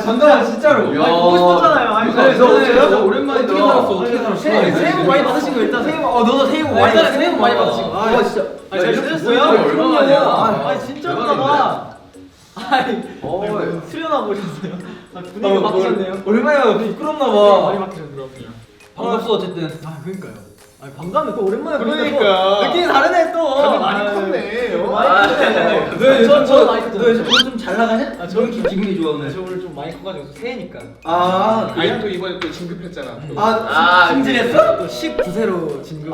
반가워 진짜로. 보고 싶었잖아요. 너 오랜만에 어떻게 살았어? 어떻게 살았어? 새해 복 많이 받으신 거 일단 새해 복. 너도 새해 복 많이 받으신 새해 복 많이 받으신 거. 아 진짜. 잘 지냈어요? 그럼요. 아 진짜 그러다. 아니 수련하고 오셨어요. 분위기가 바뀌셨네요. 오랜만에 부끄럽나 많이 바뀌셨네요. 반갑어 어쨌든. 아 그러니까요. 아 반갑네 또 오랜만에 그러니까. 느낌이 다르네 또. 다들 많이 컸네. 많이 컸네. 너 요즘 좀 잘 나가냐? 아 저는 기분이 좋아 오늘. 저 오늘 좀 많이 커가지고 새해니까. 아니 또 이번에 또 진급했잖아. 또. 승진했어? 또 19세로 진급을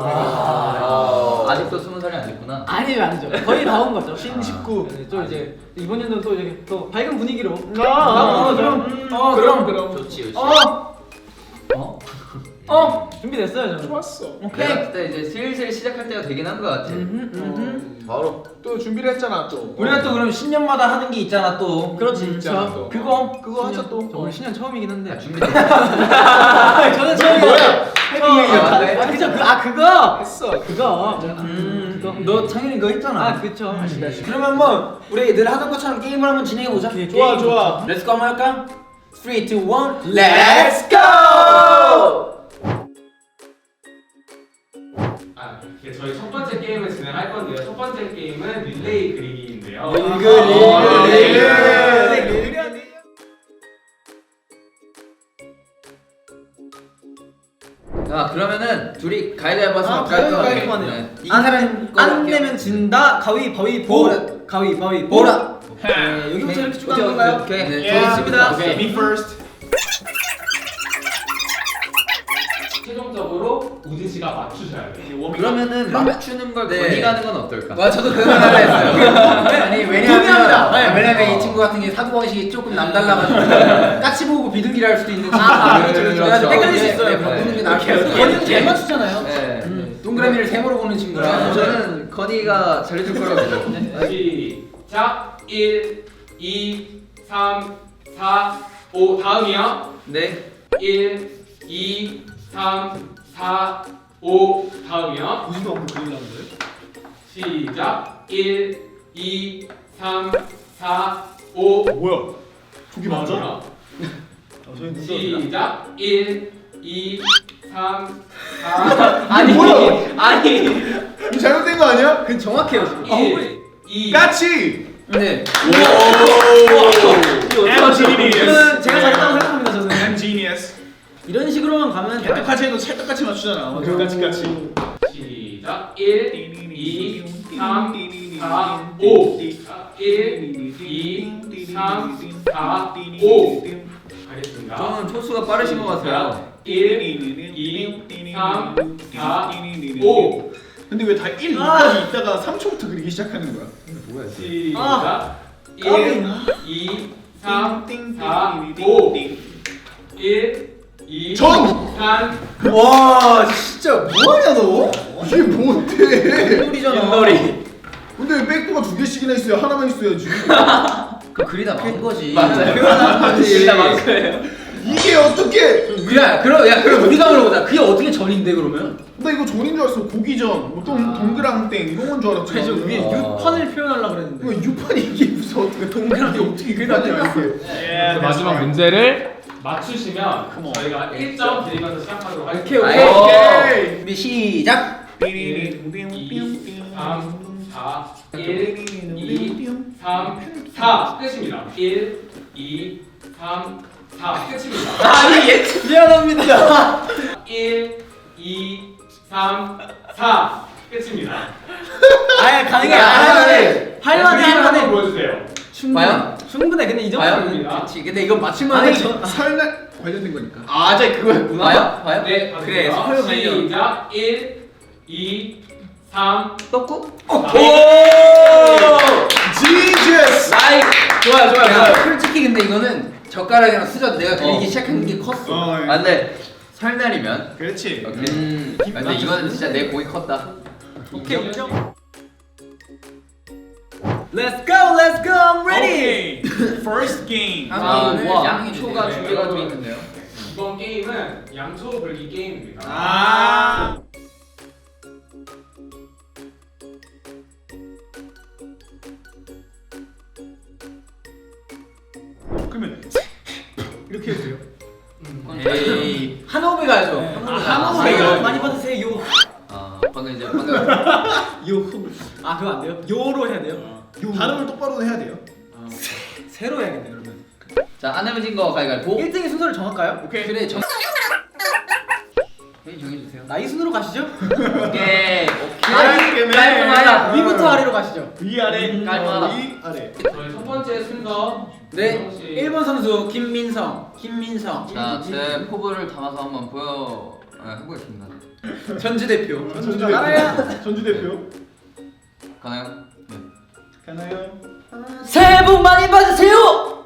아직도 20살이 안 됐구나. 아니죠. 거의 다 온 거죠. 19. 또 이제 이번 연도는 또 이제 또 밝은 분위기로. 그럼. 좋지. 준비됐어요 저는. 좋았어. 오케이. 그때 이제 슬슬 시작할 때가 되긴 한 것 같아. 바로. 또 준비를 했잖아 또. 우리가 또 그럼 10년마다 하는 게 있잖아 또. 그렇지. 있잖아, 또. 그거 하자 또. 저 오늘 신년 처음이긴 한데. 준비됐어. 저는 처음이에요. 그죠? 그거. 했어. 그거. 너 창현이 그거 했잖아. 아 그쵸. 그러면 한번 우리 늘 하던 것처럼 게임을 한번 진행해 보자. 좋아. 렛츠고 한번 할까? 3, 2, 1, 렛츠 고! 저희 첫 번째 게임을 진행할 건데요. 첫 번째 게임은 릴레이 그리기인데요. 자 그러면은 둘이 가위바위보 해서 가위바위보 하네요. 안 내면 진다. 가위바위보. 가위바위보. 네, 여기부터 이렇게 쭉 가는 건가요? 오케이. 네, 좋습니다. Me first. 최종적으로 우진 씨가 맞추셔야 돼요. 그러면은 맞추는 걸 건의가는 건 어떨까? 와 저도 그거 하려 했어요. 아니 동의합니다. 왜냐면 이 친구 같은 게 사고방식이 조금 남달라가지고 까치 보고 비둘기를 할 수도 있는데 그렇죠. 헷갈릴 수 네, 있어요. 네, 바꾸는 게 네. 나을 것 같아요. 건이는 잘 맞추잖아요. 네. 동그라미를 세모로 보는 친구라. 저는 건이가 잘해줄 거라고 믿어. 시작. 1, 2, 3, 4, 5 다음이요. 네. 1, 2, 3, 4, 5 다음이요. 무슨 방법 그리려는 거예요? 시작. 1, 2, 3, 4, 5 뭐야? 저기 맞아? 다음이요. 시작. 1, 2, 3, 4 아니 뭐야? 아니 이거 잘못된 거 아니야? 그 정확해요 지금. 1, 2 까치. 네. 저는 제가 잘했다고 생각합니다 저는. I'm genius. 이런 식으로만 가면 찰떡같이 해도 찰떡같이 맞추잖아. 까치. 시작. 1, 2, 3, 4, 5 1, 2, 3, 4, 5 가겠습니다. 저는 토수가 빠르신 것 같아요. 1, 2, 3, 4, 5 근데 왜 다 1, 2까지 있다가 3초부터 그리기 시작하는 거야? 시작. 1, 2, 3, 4, 5 1, 2, 정! 3 와 진짜 뭐하냐 너? 이게 뭔데? 윷놀이잖아. 근데 왜 백도가 2개씩이나 있어요? 하나만 있어야지. 그 그리다 만 거지. 맞아요. 진짜 맞아요. 이게 어떻게? 그럼 우리가 물어보자. 그게 어떻게 전인데 그러면? 나 이거 존인 줄 알았어. 고기전, 뭐 동그랑땡 이런 건 줄 알았지. 그래서 위에 육판을 표현하려고 그랬는데. 이거 육판이 이게 무슨 어떻게 동그랗게 어떻게 그리냐 이렇게. 마지막 문제를 맞추시면 저희가 1점 드리면서 시작하도록 오케이 하겠습니다. 오케이. 준비 시작. 2, 3, 4, 1, 2, 3, 4 끝입니다. 1, 2, 3, 4 끝입니다. 아니 미안합니다. 1, 2, 3, 4 끝입니다. 아예 가능해. 할만해 한번 할만해. 보여주세요. 과연? 충분해. 근데 이 과연? 정도면 그렇지. 근데 이건 맞출만 아니, 해. 설날 관련된 거니까. 아, 저 그거였구나. 과연? 네, 그래. 맞습니다. 서로 관련. 시작. 1, 2, 3, 떡국? 지저스. 나이. 좋아요. 솔직히 근데 이거는 젓가락이랑 수저 내가 그리기 시작한 게 컸어. 안돼. 설날이면. 그렇지. 오케이. 근데 이거는 진짜 내 공이 컸다. 오케이 인정. Let's go, I'm ready. First game. 와, 양초가 준비가 돼 있는데요. 이번 게임은 양초 불기 게임입니다. 아. 그러면 이렇게 해도 돼요? 에이 한호흡에 가야죠. 새해 복 많이 받으세요. 요. 방금 이제 방금 아 그거 안 돼요? 요로 해야 돼요? 요. 발음을 똑바로 해야 돼요. 새로 해야겠네요 그러면. 자, 안 내면 진거 가위바위보. 1등의 순서를 정할까요? 오케이. 그래, 정해주세요. 나이 순으로 가시죠. 오케이. 깔끔하다. 위부터 아래로 가시죠. 위아래. 깔끔하다. 위아래. 저희 첫 번째 순서 네. 혹시 1번 선수 김민성. 자, 제 포부를 담아서 한번 해보겠습니다. 전주 대표. 전주 나라야. 대표. 전주 대표. 가나요? 네. 가나요? 새해 복 많이 받으세요.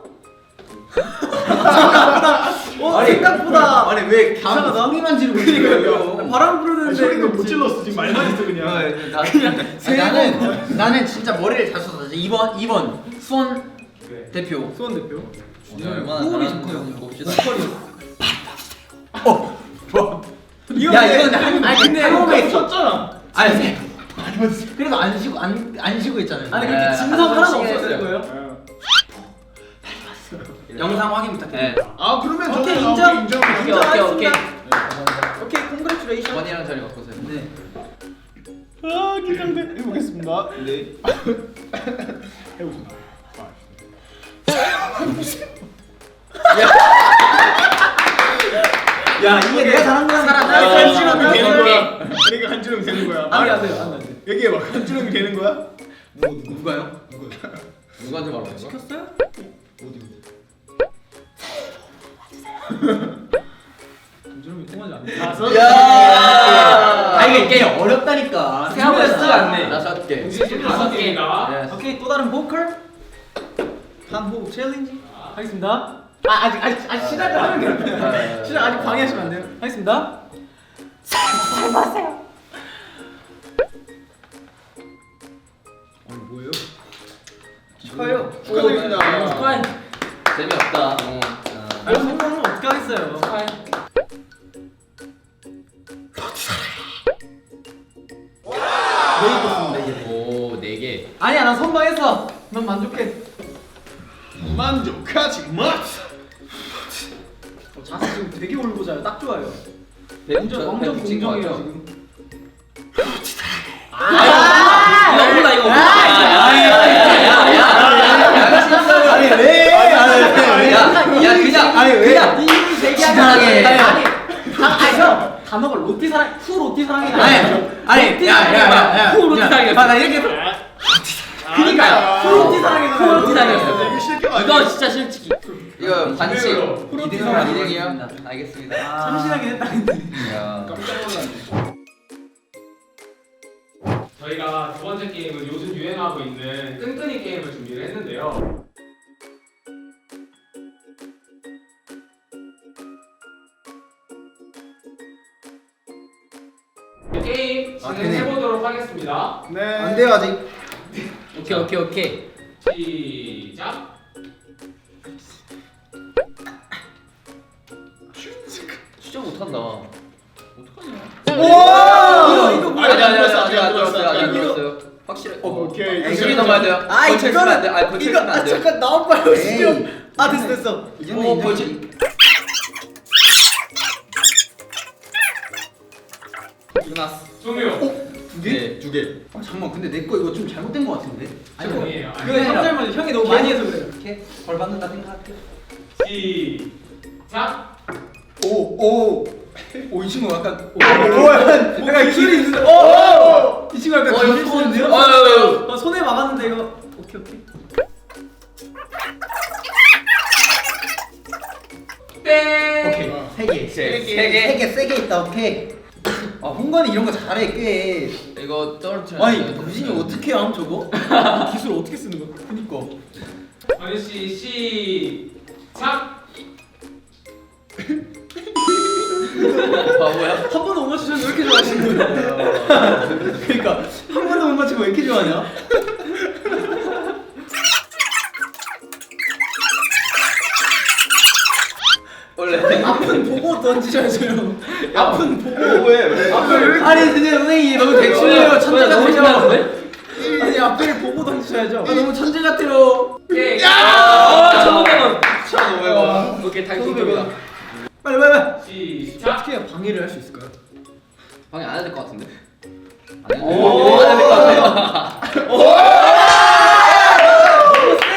생각보다 아니 왜 이상하다. 소리만 지르고 있는 거예요? 바람 부르는데 소리는 못 질렀어. 지금 말만 했어 그냥. 나는 진짜 머리를 잘 썼어. 2번 수원 네. 대표. 수원 대표. 얼마나 호흡이 잘하는지 좋고요. 한번 봅시다. 이건 아니 근데 한국에 쳤잖아. 아니 그래도 안 쉬고 있잖아요. 아니 그렇게 진성 하나도 없었을 거예요. 영상 확인 부탁드립니다. 네. 아 그러면 오케이, 저는 인정. 인정. 오케이. 오케이 콩그레츄레이션. 원이랑 자리 바꾸세요. 네. 아 긴장돼. 해보겠습니다. 네. 해보겠습니다. 야 이게 내가 잘한 거야. 한 주름이 되는 오케이. 거야. 그러니까 한 주름 되는 거야. 안 돼요. 얘기해봐. 한 주름이 되는 거야? 누가요? 누구한테 말하는 거야? 시켰어요? 점점이 통하지 않네. 아 이게 어렵다니까. 생각보다 쉽지가 않네. 5개. 공식 5개입니다. 네. 오케이 또 다른 보컬. 한 호흡 챌린지 하겠습니다. 아직 시작을 하면 돼요. 시작 아직 방해하시면 안 돼요. 하겠습니다. 뭐예요? 축하해요. 축하드립니다. 축하해. 재미없다. 아니 성공하면 어떻게 하겠어요? 축하해. 오, 4개. 아니야 난 선방했어. 난 만족해. 만족하지 마. 자세 지금 되게 올고자요. 딱 좋아요. 배 완전 붙인 거 공정해요 같죠? 지금. 이거 없다, 이거 없다. 아니 왜? 그냥. 아니 왜? 이름이 대기하게. 아니 형 단어가 로티 사랑 후 로티 사랑이 아니 야야야 후로티 사랑이었어. 나 이렇게 해서 그니까요. 후로티 사랑이 후로티 사랑이었어. 이거 실격 아니야? 이거 진짜 솔직히. 이거 반칙. 그대로. 2등이요? 알겠습니다. 참신하긴 했다. 야. 깜짝 놀랐네. 저희가 두 번째 게임은 요즘 유행하고 있는 끈끈이 게임을 준비를 했는데요. 게임 진행해 보도록 하겠습니다. 네. 안 돼요 아직. 오케이. 시작. 진짜 못한다. 이거 뭐야? 아니, 안 들었어, 아직 안 들었어요. 들었어요. 안 들었어요. 확실해. 오케이. 이게 넘어야 돼요. 아이 벌칙하면 안 돼. 저거는 아니, 벌칙하면 안 돼요. 잠깐 나온 말로 에이. 시죠. 아 됐어. 이제는 벌칙. 끝났어. 종료. 네. 2개. 아, 잠깐만 근데 내 거 이거 좀 잘못된 거 같은데? 아니에요. 그거 형들만 형이 너무 많이 해서 그래요. 이렇게 벌 받는다 생각할게. 시작. 오 이 친구 약간 약간 기술이 있는데. 이 친구 약간 기술이 있는데요? 손에 막았는데 이거. 오케이. 땡. 오케이 세개 있다 오케이. 아 홍관이 이런 거 잘해 꽤. 이거 떨어뜨려. 아니 무진이 어떻게 함 저거? 기술 어떻게 쓰는 거야? 그니까. 원희 씨 시작. 바보야? 한 번도 못 맞추셨는데 왜 이렇게 좋아하시는 거예요? 그러니까 한 번도 못 맞추고 왜 이렇게 좋아하냐? 원래 앞은 보고 던지셔야죠. 앞은 보고. 왜? 아니 근데 선생님 너무 대충해요. 천재 같아요. 아니 앞을 보고 던지셔야죠. 너무 천재 같아요. 땡. 아, 1,500원. 1,500원. 오케이, 저도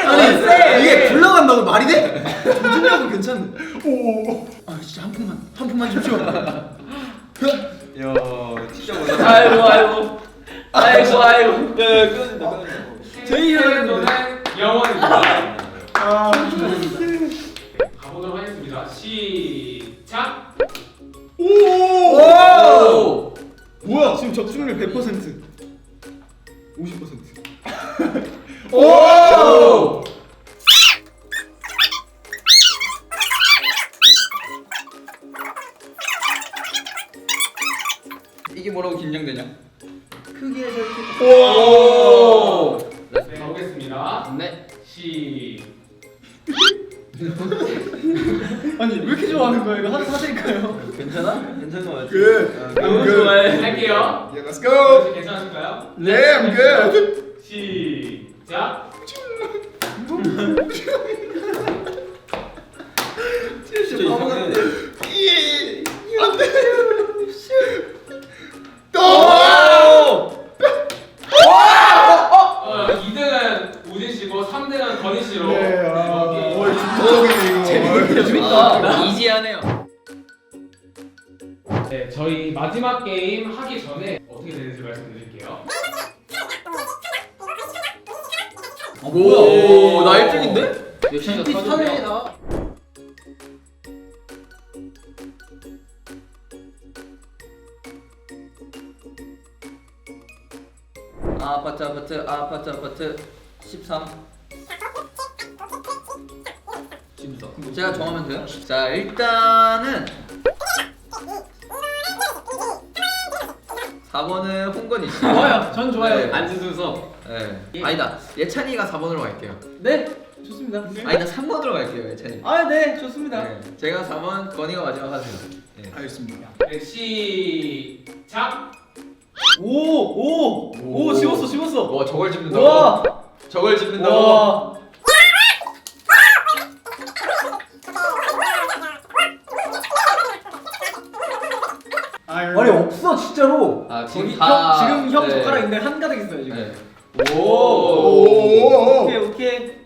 아니 이게 굴러간다고 말이 돼? 조준력은 괜찮네. 아 진짜 한 푼만 줍쇼. 야 진짜 오늘 아이고. 제이 는 영원입니다. 가보도록 하겠습니다. 시작. 오! 뭐야? 지금 적중률 100%. 50%. 오! 이게 뭐라고 긴장되냐? 크기에서 이렇게. 오! 네, 가보겠습니다. 네. 아니 왜 이렇게 좋아하는 거예요? 이거 하나 사드릴까요? 괜찮아? 괜찮은 거 같지? Good. 너무 I'm good. 좋아해. 할게요. Yeah, let's go. 괜찮으실까요? Yeah, I'm good. 시작. 진짜 이상해. 또! 2등은 우진 씨고 3등은 건희 씨로. 네, 아, 게임. 어이 중독적이네 이거. 재밌다. 이지하네요. 네, 저희 마지막 게임 하기 전에 어떻게 되는지 말씀드릴게요. 오, 나 1등인데? 역시 비슷하네. 아파트 13. 제가 정하면 돼요? 자, 일단은 4번은 홍건희 씨. 좋아요. 전 좋아요. 네. 안진수서. 네. 아니다. 예찬이가 4번으로 갈게요. 네, 좋습니다. 아니다. 3번으로 갈게요, 예찬이. 아, 네, 좋습니다. 네. 제가 4번, 건이가 마지막 하세요. 네. 알겠습니다. 네, 시작. 오, 집었어. 와, 저걸 집는다고? 와, 저걸 집는다고? 와. 아니 없어 진짜로. 아, 지금 지금 다 지금 형 네. 젓가락 있는데 한 가닥 있어요 지금. 네. 오. 오케이.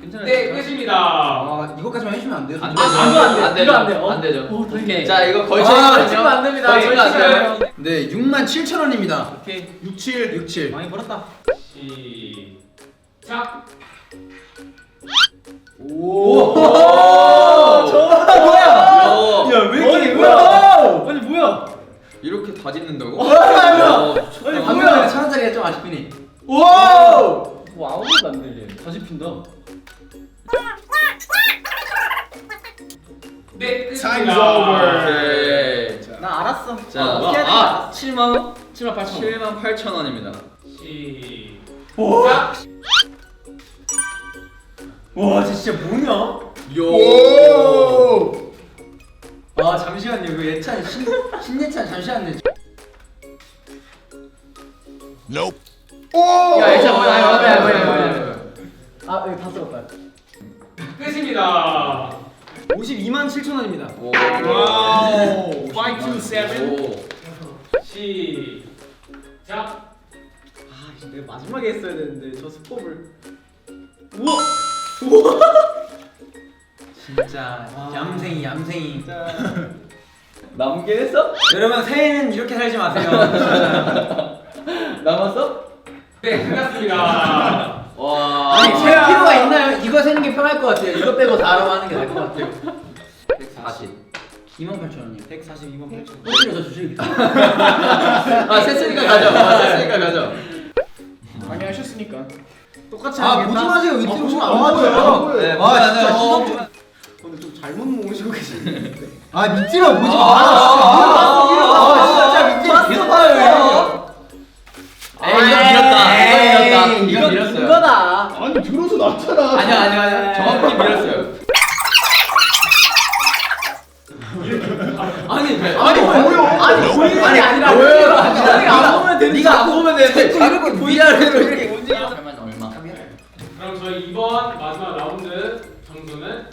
괜찮아요. 네, 끝입니다. 아 이거까지만 해주면 안 돼요? 안 이거 안 돼. 이거 안 돼. 안 되죠. 오, 다행이다. 자, 이거 아, 걸쳐있거든요. 지금 안 됩니다. 걸치면 안 돼요. 네, 67,000원입니다. 오케이. 67. 많이 벌었다. 시작. 오. 저 뭐야? 야, 왜 이렇게 뭐야? 아니 뭐야? 이렇게 다 짓는다고? 아니 방금 뭐야? 전에 1,000원짜리가 좀 아쉽긴 해. 와! 뭐 아무것도 안 들려. 다 집힌다. 네, Time's 끝입니다. over. 네. 나 알았어. 자, 어떻게 해야 아, 7만원? 7만 8천. 7만 8천원입니다. 시작. 와, 진짜 뭐냐? 오. 아, 잠시만요. 이거 예찬 신예찬 잠시만요. 오. 야, 예찬 뭐야? 아, 여기 다 써볼까요? 끝입니다. 52만 7천 원입니다. 오. 와우. 527. 오. 시작. 아, 내가 마지막에 했어야 되는데 저 스톱을. 진짜 얌생이. 진짜. 남긴 했어? 여러분 새해는 이렇게 살지 마세요. 남았어? 네, 끝났습니다. 와. 아니, 아, 셀 필요가 있나요? 이거 세는 게 편할 것 같아요. 이거 빼고 다로 하는 게 나을 것 같아요. 140. 28,000원이요. 142만 8천 원. 꼴찌로 저 주식. 아, 셌으니까 가져. 셌으니까 가져. 많이 하셨으니까. 똑같이 아 하겠다. 보지 마세요. 밑으로 보면 안 안 보여요. 네, 아 진짜 어. 시선. 근데 좀 잘못 모으시고 계시는데. 아 밑으로 보지 마. 아, 진짜 밑에 계속 봐요. 에이, 이건 밀었다. 이건 밀었어요. 이거다. 아니 들어서 났잖아. 아니야. 정확히 밀었어요. 아니 보여. 아니 보이는 게 아니라 보여요. 네가 안 보면 되는 네가 안 보면 되는데 자꾸 위아래로 이렇게 움직여. 얼마? 그럼 저희 이번 마지막 라운드 점수는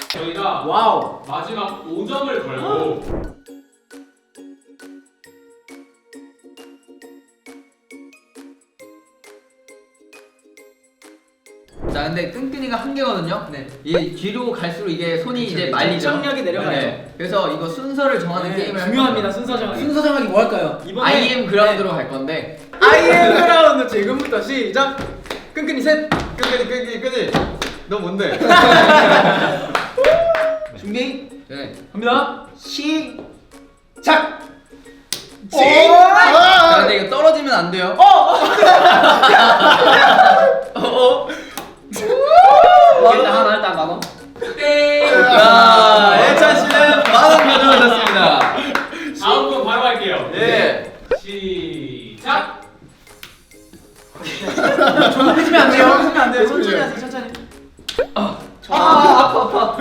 저희가 와우. 마지막 5점을 걸고 자 근데 끈끈이가 한 개거든요. 네. 이게 뒤로 갈수록 이게 손이 이제 말리죠. 집중력이 내려가요. 네. 그래서 이거 순서를 정하는 네, 게임을 할 중요합니다. 거예요. 순서 정하기. 순서 정하기 뭐 할까요? 이번에- IM 그라운드로 갈 건데. IM 그라운드 지금부터 시작. 끈끈이 셋. 끈끈이. 너 뭔데? 준비. 네. 갑니다. 시작. 자 근데 이거 떨어지면 안 돼요. 일단 만원. 땡. 자 예찬 씨는 10,000원 가져가셨습니다. 다음 거 바로 할게요. 네. 시작. 조급해지면 안 돼요. 조급해지면 안 돼요. 천천히 하세요. 천천히. 아파.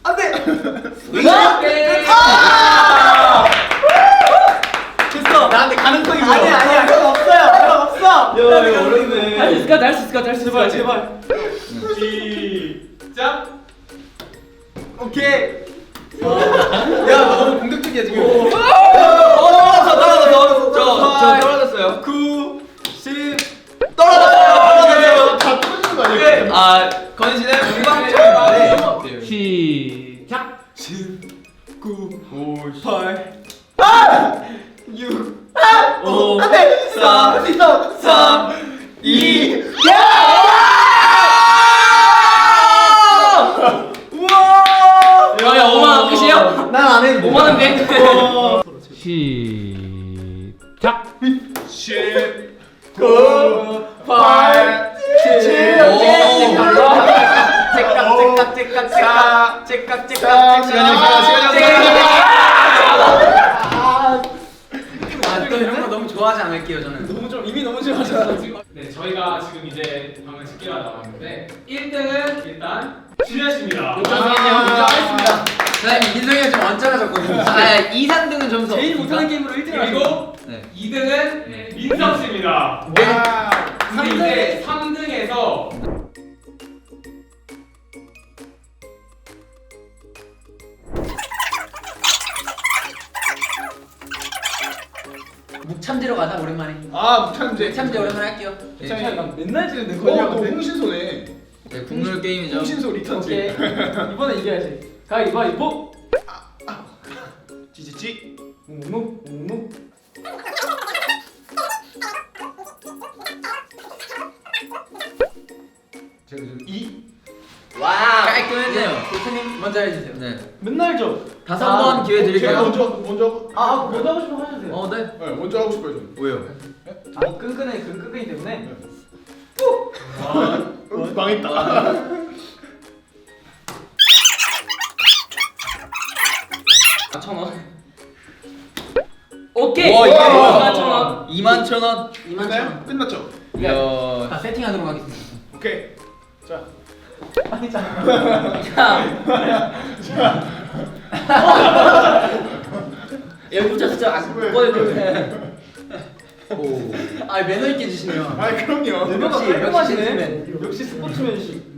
안 돼. 땡. 됐어. 나한테 가능성이 뭐야? 아니야. 그건 없어요. 그건 없어. 야 이거 어렵네. 할 수 있을까? 할 수 있을까? 제발. 시작. 오케이. 야 너 너무 공격적이야 지금. 떨어졌어. 저 떨어졌어요. 9, 10. 떨어졌어요. 다 떨어지는 거 아니야? 아 건희 씨는 무방점인데 시작. 9, 8, 6, 5, 안 돼. 3, 2. 우와. 야 5만 원 끝이에요? 난안 해. 5만 원 돼? 시작. 10, 9, 8, 7. 또 이런 거 너무 좋아하지 않을게요 저는. 이미 너무 좋아하잖아. 네, 저희가 지금 이제 방금 집계가 나왔는데 1등은 일단 준현 씨입니다. 인정하겠습니다. 사장님 민성이가 좀 언짢아졌거든요. 아 2, 3등은 점수 제일 없습니까? 못하는 게임으로 1등 그리고 네. 2등은 민성 씨입니다. 근데 이제 3등에서 묵참지로 가자 오랜만에. 아 무참제. 묵참지 오랜만에 할게요. 난 맨날 지는데 너 걸려한테. 홍신소네. 네, 국룰 게임이죠. 홍신소 리턴즈. 오케이. 이번에 이겨야지. 가위바위보. 찌찌찌. 묵묵묵묵. 제가 좀 2. 와 깔끔했네요. 교수님 먼저 해주세요. 네. 맨날 줘. 5번 기회 드릴게요. 제가 먼저. 먼저 하고 싶으면 하셔도 돼요. 네. 네, 먼저 하고 싶어요 저는. 왜요? 끈끈이 때문에. 망했다. 오케이. 와 이게 21,000원. 21,000원. 21,000원? 끝났죠? 이야. 자 세팅하도록 하겠습니다. 오케이. 자. 아니 잠깐. 여기 붙여 진짜 안 꺼내도 오. 아 매너 있게 주시네요. 아 그럼요. 레벨가 역시 깔끔하시네. 역시 스포츠맨식.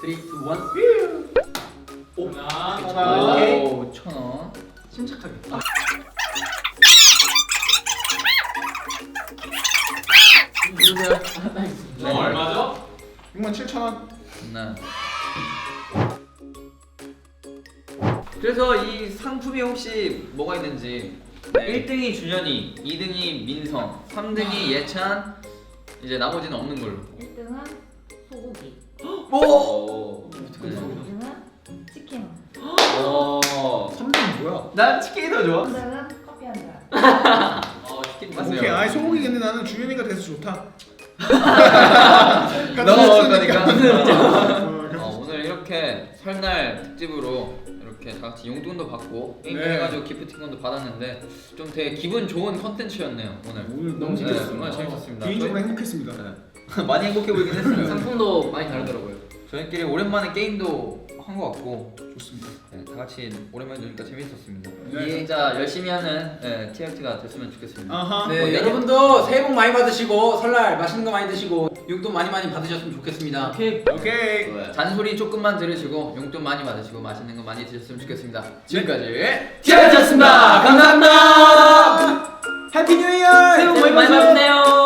3, 2, 1. 하나, 오케이. 오 1,000원. 침착하게. 누르세요. 총 얼마죠? 67,000원. 네. 그래서 이 상품이 혹시 뭐가 있는지 1등이 준현이, 2등이 민성, 3등이 예찬, 이제 나머지는 없는 걸로. 1등은 소고기, 오. 2등은 치킨, 오. 3등 뭐야? 난 치킨이 더 좋아. 3등은 커피 한 잔. 치킨 오케이. 맞어요. 아이 소고기 근데 나는 주현이가 돼서 좋다. 너무 먹을 거니까. 어, 오늘 이렇게 설날 특집으로 이렇게 다 같이 용돈도 받고 게임도 네. 해가지고 기프티콘도 받았는데 좀 되게 기분 좋은 컨텐츠였네요 오늘. 오늘 너무 네, 재밌었습니다. 정말 재밌었습니다. 개인적으로 행복했습니다. 많이 행복해 보이긴 했어요. 상품도 많이 다르더라고요. 저희끼리 오랜만에 게임도 한 것 같고 좋습니다. 네, 다 같이 오랜만에 노니까 재밌었습니다. 네. 진짜 열심히 하는 TRT가 됐으면 좋겠습니다. 아하. 네, 뭐 여러분도 새해 복 많이 받으시고 설날 맛있는 거 많이 드시고 용돈 많이 받으셨으면 좋겠습니다. 오케이. 오케이. 잔소리 조금만 들으시고 용돈 많이 받으시고 맛있는 거 많이 드셨으면 좋겠습니다. 지금까지 TRT였습니다. 감사합니다. 해피 뉴 이어. 새해 복 많이 받으세요.